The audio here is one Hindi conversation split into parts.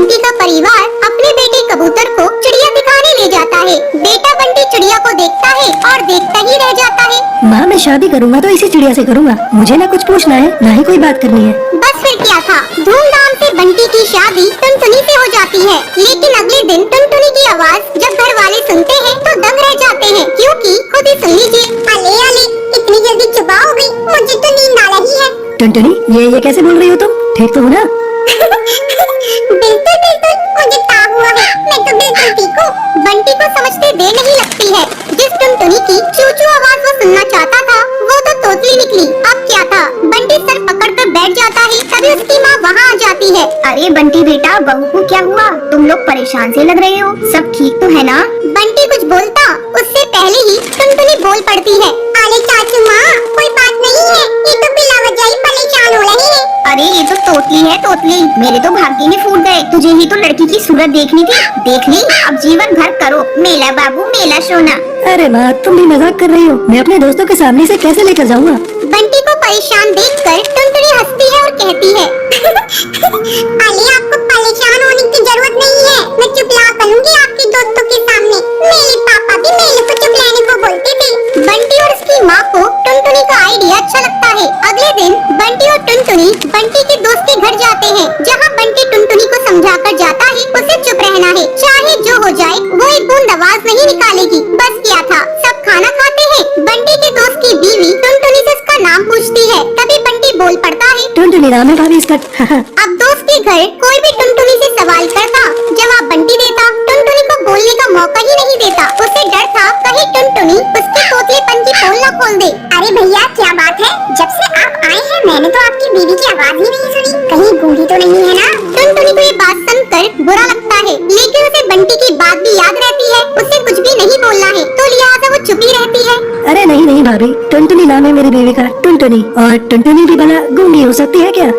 बंटी का परिवार अपने बेटे कबूतर को चिड़िया दिखाने ले जाता है। बेटा बंटी चिड़िया को देखता है और देखता ही रह जाता है। माँ, मैं शादी करूँगा तो इसी चिड़िया से करूँगा। मुझे ना कुछ पूछना है ना ही कोई बात करनी है। बस फिर क्या था, धूमधाम से बंटी की शादी टुनटुनी से हो जाती है। लेकिन अगले दिन टुनटुनी की आवाज जब घर वाले सुनते हैं तो दंग रह जाते हैं, क्योंकि खुद ही सुन लीजिए। अले अले, इतनी जल्दी सुबह हो गई, मुझे तो नींद आ रही है। टुनटुनी, ये कैसे बोल रही हो तुम? ठीक तो हो ना? बिल्कुल बिल्कुल, मुझे ताव हुआ है, मैं तो बिल्कुल ठीक हूँ। बंटी को समझते देर नहीं लगती है। जिस टुनटुनी की चू-चू आवाज वो सुनना चाहता था वो तो तोतली निकली। अब क्या था, बंटी सर पकड़कर बैठ जाता है, तभी उसकी माँ वहाँ आ जाती है। अरे बंटी बेटा, बहू को क्या हुआ? तुम लोग परेशान से लग रहे हो, सब ठीक तो है ना? बंटी कुछ बोलता उससे पहले ही टुनटुनी बोल पड़ती है। अरे चाचू माँ, कोई बात नहीं है, ये तो बिला वजह ही परेशान हो रही है। अरे ये तो तोतली है तोतली, मेरे तो भाग्य में फूट गए। तुझे ही तो लड़की की सूरत देखनी थी, देख ली। अब जीवन भर करो मेला बाबू मेला सोना। अरे माँ, तुम भी मजाक कर रही हो। मैं अपने दोस्तों के सामने से कैसे लेकर जाऊँगा? बंटी को परेशान देखकर टुनटुनी हंसती है और कहती है अरे आपको परेशान होने की जरूरत नहीं है, मैं चुपला करूंगी आपके दोस्तों के सामने। मेरे पापा भी मेरे को चुपलाने को बोलते थे। बंटी और उसकी माँ को टुनटुनी का आइडिया अच्छा लगता है। अगले दिन बंटी और टुनटुनी बंटी के दोस्त के घर जाते हैं, जहाँ बंटी टुनटुनी को समझाकर जाता है उसे चुप रहना है, चाहे जो हो जाए वो एक बूंद आवाज नहीं निकालेगी। बस क्या था, सब खाना खाते हैं। बंटी के दोस्त की बीवी टुनटुनी से उसका नाम पूछती है, तभी बंटी बोल पड़ता है टुनटुनी नाम है भाभी इसका। अब दोस्त के घर कोई भी टुनटुनी से सवाल करता, जवाब बंटी देता। टुनटुनी को बोलने का मौका ही नहीं देता। उसे डर था कहीं टुनटुनी उसके तोतलेपन की पोल न खोल दे। अरे भैया क्या बात है, जब से आप आए हैं मैंने तो आपकी बीवी की आवाज ही नहीं सुनी, कहीं गूंगी तो नहीं है ना? टुनटुनी को ये बात सुनकर बुरा लगता है, लेकिन उसे बंटी की बात भी याद रहती है। उसे कुछ भी नहीं बोलना है, तो लिहाजा वो चुप ही रहती है। अरे नहीं नहीं भाभी, टुनटुनी नाम है मेरी बीवी का, टुनटुनी। और टुनटुनी भी भला गूंगी हो सकती है क्या?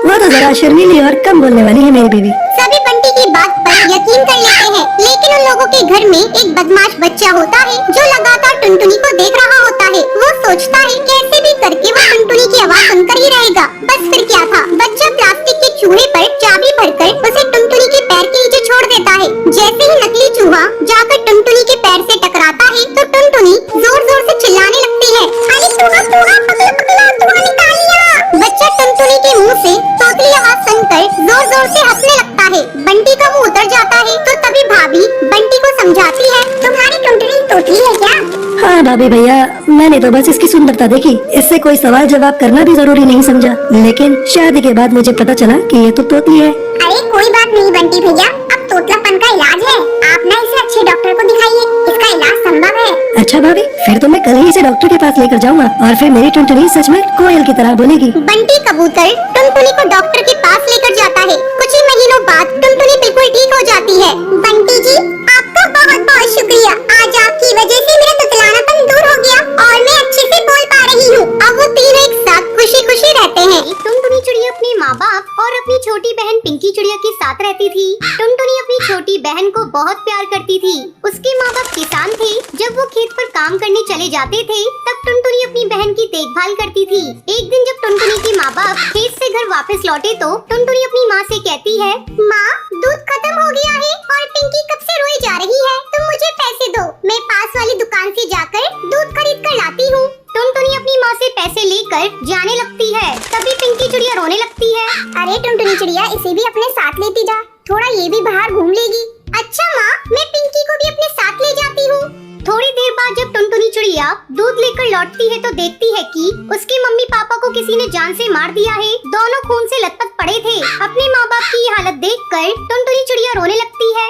वो तो जरा शर्मीली और कम बोलने वाली है मेरी बीवी। सभी बंटी की बात पर यकीन कर लेते हैं, लेकिन उन लोगों के घर में एक बदमाश बच्चा होता है जो लगातार टुनटुनी को देख रहा होता है। वो सोचता है कैसे भी करके वो टुनटुनी की आवाज सुनकर ही रहेगा। बस फिर क्या था, बच्चा प्लास्टिक के चूहे पर चाबी भरकर उसे टुनटुनी के पैर के नीचे छोड़ देता है। जैसे ही नकली चूहा जाकर टुनटुनी के पैर से टकराता है तो टुनटुनी जोर जोर से चिल्लाने लगती है, अरे चूहा चूहा पकड़ो पकड़ो, चूहा निकाल लिया। बच्चा टुनटुनी के मुंह से तोतली आवाज सुनकर जोर जोर से हंसने लगता है। बंटी का मुंह उतर जाता है, तो तभी भाभी बंटी को समझाती है, तुम्हारी टुनटुनी तोतली है क्या? हाँ भाभी भैया, मैंने तो बस इसकी सुंदरता देखी, इससे कोई सवाल जवाब करना भी जरूरी नहीं समझा। लेकिन शादी के बाद मुझे पता चला कि ये तो तोतली है। अरे कोई बात नहीं बंटी भैया, अब तोतलापन का इलाज है, आप ना इसे अच्छे डॉक्टर को दिखाइए, इसका इलाज संभव है। अच्छा भाभी, फिर तो मैं कल ही इसे डॉक्टर के पास लेकर जाऊंगा और फिर मेरी टुनटुनी सच में कोयल की तरह बोलेगी। बंटी कबूतर टुनटुनी को डॉक्टर के पास लेकर जाता है। कुछ ही महीनों बाद टुनटुनी बिल्कुल ठीक हो जाती है। बंटी जी, आपका बहुत बहुत शुक्रिया, आज आपकी वजह से मेरा तुतलानापन दूर हो गया और मैं अच्छे से बोल पा रही हूँ। अब वो तीनों एक साथ खुशी खुशी रहते हैं। टुनटुनी चिड़िया अपने माँ बाप और अपनी छोटी बहन पिंकी चिड़िया के साथ रहती थी। टुनटुनी अपनी छोटी बहन को बहुत प्यार करती थी। उसके माँ बाप किसान थे। जब वो खेत पर काम करने चले जाते थे तब टुनटुनी अपनी बहन की देखभाल करती थी। एक दिन जब टुनटुनी के माँ बाप खेत से घर वापस लौटे तो टुनटुनी अपनी माँ से कहती है, माँ, दूध खत्म हो गया है और पिंकी कब से रोई जा रही है, तुम मुझे पैसे दो, मैं पास वाली दुकान से जाकर दूध खरीद कर लाती हूँ। टुनटुनी अपनी माँ से पैसे लेकर जाने लगती है, तभी पिंकी चिड़िया रोने लगती है। अरे टुनटुनी चिड़िया, इसे भी अपने साथ लेती जा, थोड़ा ये भी बाहर घूम लेगी। अच्छा माँ, मैं पिंकी को भी अपने साथ ले जाती हूँ। थोड़ी देर बाद जब टुनटुनी चिड़िया दूध लेकर लौटती है तो देखती है कि उसके मम्मी पापा को किसी ने जान से मार दिया है। दोनों खून से लथपथ पड़े थे। अपने माँ बाप की ये हालत देखकर टुनटुनी चिड़िया रोने लगती है।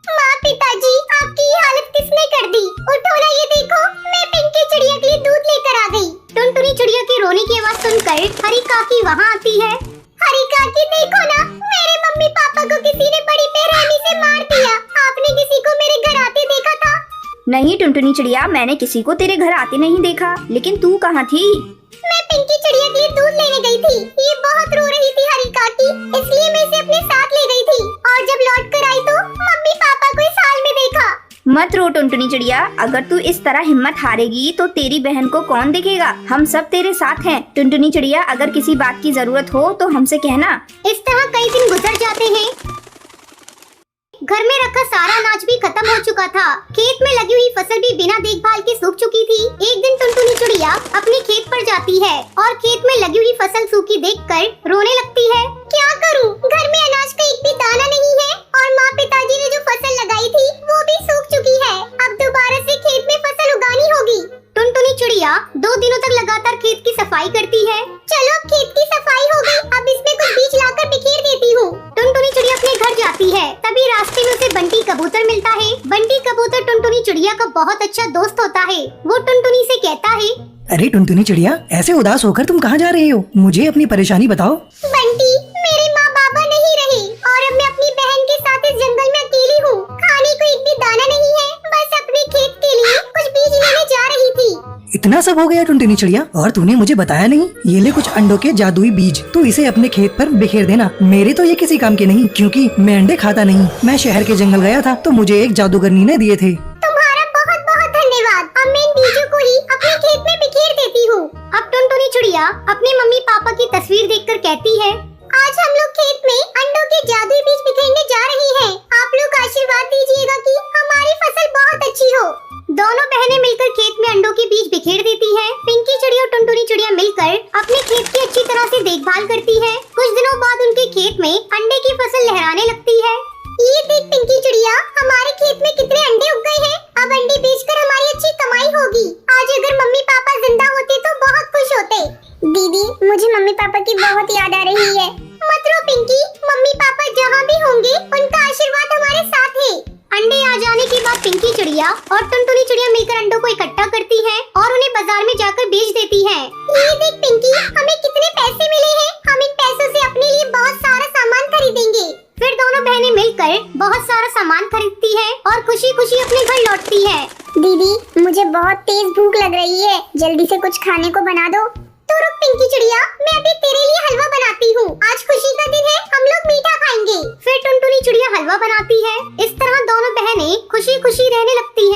माँ, पिताजी, आपकी ये हालत किसने कर दी? उठो ना, ये देखो, मैं पिंकी चिड़िया के लिए दूध लेकर आ गई। टुनटुनी चिड़िया की रोने की आवाज सुनकर हरी काकी वहाँ आती है। हरी काकी, देखो ना, मेरे मम्मी पापा को किसी ने बड़ी बेरहमी से मार दिया। आपने किसी को मेरे घर आते देखा था? नहीं टुनटुनी चिड़िया, मैंने किसी को तेरे घर आते नहीं देखा, लेकिन तू कहाँ थी? मैं पिंकी चिड़िया के लिए दूध लेने गई थी। ये बहुत रो रही थी हरी काकी, इसलिए मैं इसे अपने साथ ले गई थी और जब लौट कर आई तो मम्मी पापा को इस हाल में देखा। मत रो टुनटुनी चिड़िया, अगर तू इस तरह हिम्मत हारेगी तो तेरी बहन को कौन देखेगा। हम सब तेरे साथ हैं। टुनटुनी चिड़िया, अगर किसी बात की जरूरत हो तो हमसे कहना। इस तरह कई दिन गुजर जाते हैं। घर में रखा सारा अनाज भी खत्म हो चुका था। खेत में लगी हुई फसल भी बिना देखभाल के सूख चुकी थी। एक दिन टुनटुनी चिड़िया अपने खेत पर जाती है और खेत में लगी हुई फसल सूखी देखकर रोने लगती है। क्या करूं? घर में अनाज का एक भी दाना नहीं है और माँ पिताजी ने जो फसल लगाई थी वो भी सूख चुकी है। अब दोबारा से खेत में फसल उगानी होगी। टुनटुनी चिड़िया 2 दिनों तक लगातार खेत की सफाई करती है। चलो खेत की सफाई हो गई, अब इसमें कुछ बीज लाकर बिखेर देती हूँ। टुनटुनी चिड़िया अपने घर जाती है, तभी रास्ते में उसे बंटी कबूतर मिलता है। बंटी कबूतर टुनटुनी चिड़िया का बहुत अच्छा दोस्त होता है। वो टुनटुनी से कहता है, अरे टुनटुनी चिड़िया, ऐसे उदास होकर तुम कहाँ जा रही हो? मुझे अपनी परेशानी बताओ। बंटी, मेरे माँ बाबा नहीं रहे और अब मैं अपनी बहन के साथ इस जंगल में अकेली हूँ। खाने को एक भी दाना नहीं है, बस अपने खेत के लिए कुछ बीज लेने जा रही थी। इतना सब हो गया टुनटुनी चिड़िया, और तूने मुझे बताया नहीं? ये ले कुछ अंडों के जादुई बीज, तू इसे अपने खेत पर बिखेर देना। मेरे तो ये किसी काम के नहीं, क्योंकि मैं अंडे खाता नहीं। मैं शहर के जंगल गया था तो मुझे एक जादूगरनी ने दिए थे। तुम्हारा बहुत बहुत धन्यवाद। अब मैं इन बीजों को ही अपने खेत में बिखेर देती हूँ। अब टुनटुनी चिड़िया अपने मम्मी पापा की तस्वीर देखकर कहती है, आज हम लोग खेत में अंडों के जादुई बीज बिखेरने जा रहे हैं। आप लोग आशीर्वाद दीजिएगा कि हमारी फसल बहुत अच्छी हो। दोनों बहनें मिलकर खेत में अंडों के बीज बिखेर देती हैं। पिंकी चिड़िया और टुनटुनी चिड़िया मिलकर अपने खेत की अच्छी तरह से देखभाल करती है। कुछ दिनों बाद उनके खेत में अंडे की फसल लहराने लगती है। ये देख पिंकी चिड़िया, हमारे खेत में कितने अंडे उग गए हैं। अब अंडे बेचकर हमारी अच्छी कमाई होगी। आज अगर मम्मी पापा जिंदा होते तो बहुत खुश होते। दीदी, मुझे मम्मी पापा की बहुत याद आ रही है। मत रो पिंकी, मम्मी पापा जहाँ भी होंगे उनका आशीर्वाद हमारे साथ है। अंडे आ जाने के बाद पिंकी चिड़िया और टुनटुनी चिड़िया मिलकर अंडों को इकट्ठा करती हैं और उन्हें बाजार में जाकर बेच देती हैं। ये देख पिंकी, हमें कितने पैसे मिले हैं। हम इन पैसों से अपने लिए बहुत सारा सामान खरीदेंगे। फिर दोनों बहनें मिलकर बहुत सारा सामान खरीदती हैं और खुशी खुशी अपने घर लौटती हैं। दीदी, मुझे बहुत तेज भूख लग रही है, जल्दी से कुछ खाने को बना दो। तो रुक पिंकी चिड़िया, मैं अभी तेरे लिए हलवा बनाती हूँ। आज खुशी का दिन है, हम लोग मीठा खाएंगे। फिर टुनटुनी चिड़िया हलवा बनाती है। इस तरह दोनों बहनें खुशी खुशी रहने लगती हैं।